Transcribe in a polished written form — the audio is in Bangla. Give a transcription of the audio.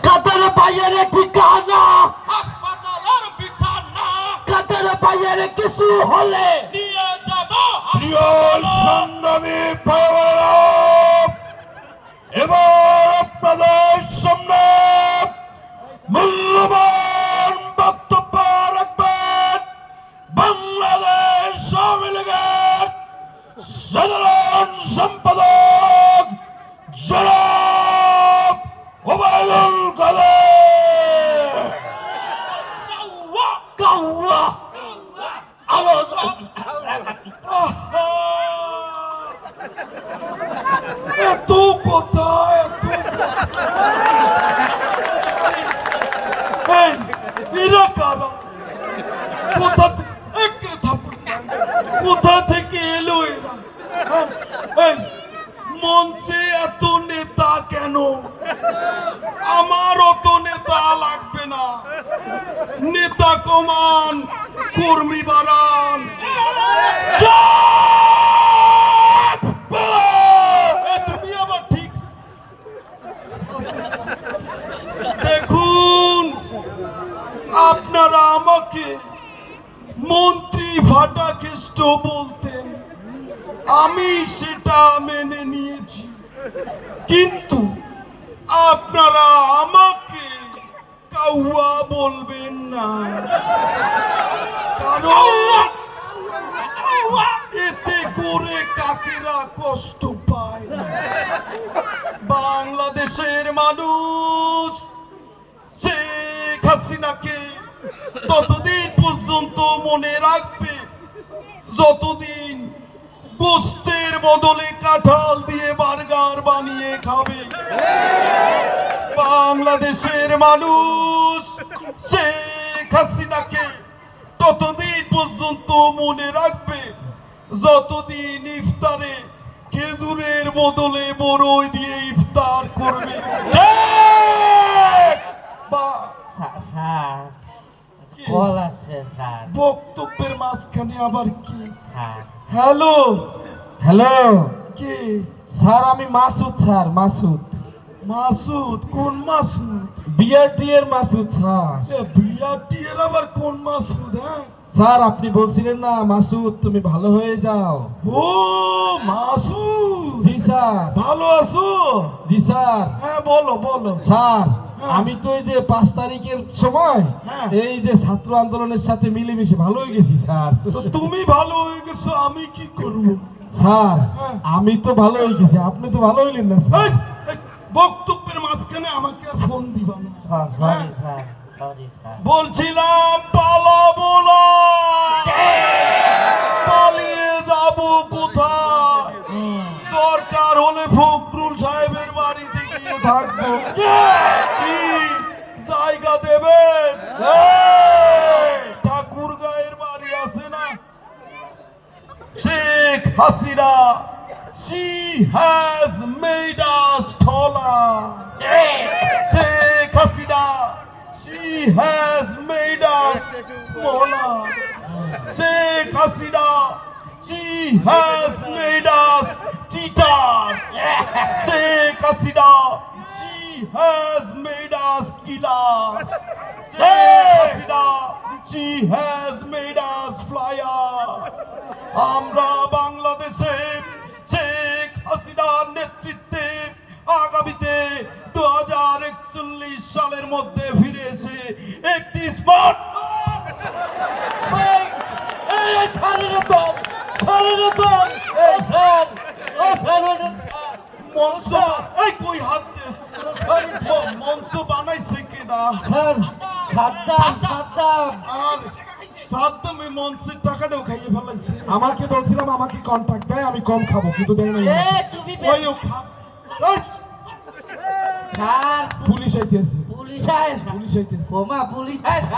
কাদের ভাইয়ের ঠিকানা হাসপাতালের বিছানা কাদের ভাইয়ের কিছু হলে নিয়ে যাব সংগ্রামী ভাইয়েরা, এবার আপনাদের সামনে মূল্যবান বক্তব্য রাখবেন বাংলাদেশ আওয়ামী লীগের সাধারণ সম্পাদক জনাব ওবায়দুল কাদের। কাউয়া আওয়াজ এত কথা এরা কারা? কোথা থেকে এলো এরা? মঞ্চে এত নেতা কেন? আমার অত নেতা লাগবে না। নেতা কমান, কর্মী বাড়ান। তুমি আবার ঠিক দেখুন, আপনারা আমাকে মন্ত্রী ফাটা খ্রিস্ট বলতেন, আমি সেটা মেনে নিয়েছি, কিন্তু আপনারা আমাকে কাউয়া বলবেন না, কারণ এতে করে কাকেরা কষ্ট পায়। বাংলাদেশের মানুষ শেখ হাসিনাকে ততদিন পর্যন্ত মনে রাখবে যতদিন গোস্তের বদলে কাঁঠাল দিয়ে বার্গার বানিয়ে খাবে। বাংলাদেশের মানুষ শেখ হাসিনাকে ততদিন পর্যন্ত মনে রাখবে যতদিন ইফতারে খেজুরের বদলে বড়ই দিয়ে ইফতার করবে। বক্তব্যের মাঝখানে আবার কি? হ্যালো হ্যালো কে? স্যার, আমি মাসুদ স্যার। মাসুদ মাসুদ? কোন মাসুদ? বিআরটি এর মাসুদ স্যার। বিআরটি এর আবার কোন মাসুদ? হ্যাঁ স্যার, আপনি বলছিলেন না মাসুদ তুমি ভালো হয়ে যাও। ও মাসুদ, জি স্যার। ভালো আছো? জি স্যার। হ্যাঁ বলো বলো। স্যার, আমি তো এই যে 5 তারিখের সময় হ্যাঁ। এই যে ছাত্র আন্দোলনের সাথে মিলেমিশে ভালো হয়ে গেছি স্যার। তো তুমি ভালো হয়ে গেছো, আমি কি করব? স্যার, হ্যাঁ। আমি তো ভালো হয়ে গেছি, আপনি তো ভালো হইলেন না স্যার। এই, এই, বক্তব্যের মাঝখানে আমাকে আর ফোন দিবা না। হ্যাঁ? বলছিলাম পালাবো না, পালিয়ে যাব কোথায়? দরকার হলে ফখরুল সাহেবের বাড়িতে গিয়ে থাকবো। কি জায়গা দেবেন? ঠাকুর গায়ের বাড়ি আছে না? Sheikh Hasina, she has made us taller. Sheikh Hasina, she has made us smaller. Sheikh Hasina, she has made us cheater. Sheikh Hasina, she has made us killer. Sheikh Hasina, she has made us flyer. আমরা বাংলাদেশে শেখ হাসিনার নেতৃত্বে আগামীতে 2041 সালের মধ্যে ফিরে এসে একটি স্মার্ট মঞ্চ কই হাত দিস? মঞ্চ বানাইছে কেডা? আর সাদ্দাম এই মঞ্চের টাকাটাও খাইয়ে ফেলাইছে। আমাকে বলছিলাম আমাকে কন্টাক্ট দেয়, আমি কম খাবো, কিন্তু দেয় না। ওইও খা। এই, পুলিশ আইতেছে। পুলিশ আইছে। পুলিশ আইতেছে। পুলিশ আইছে।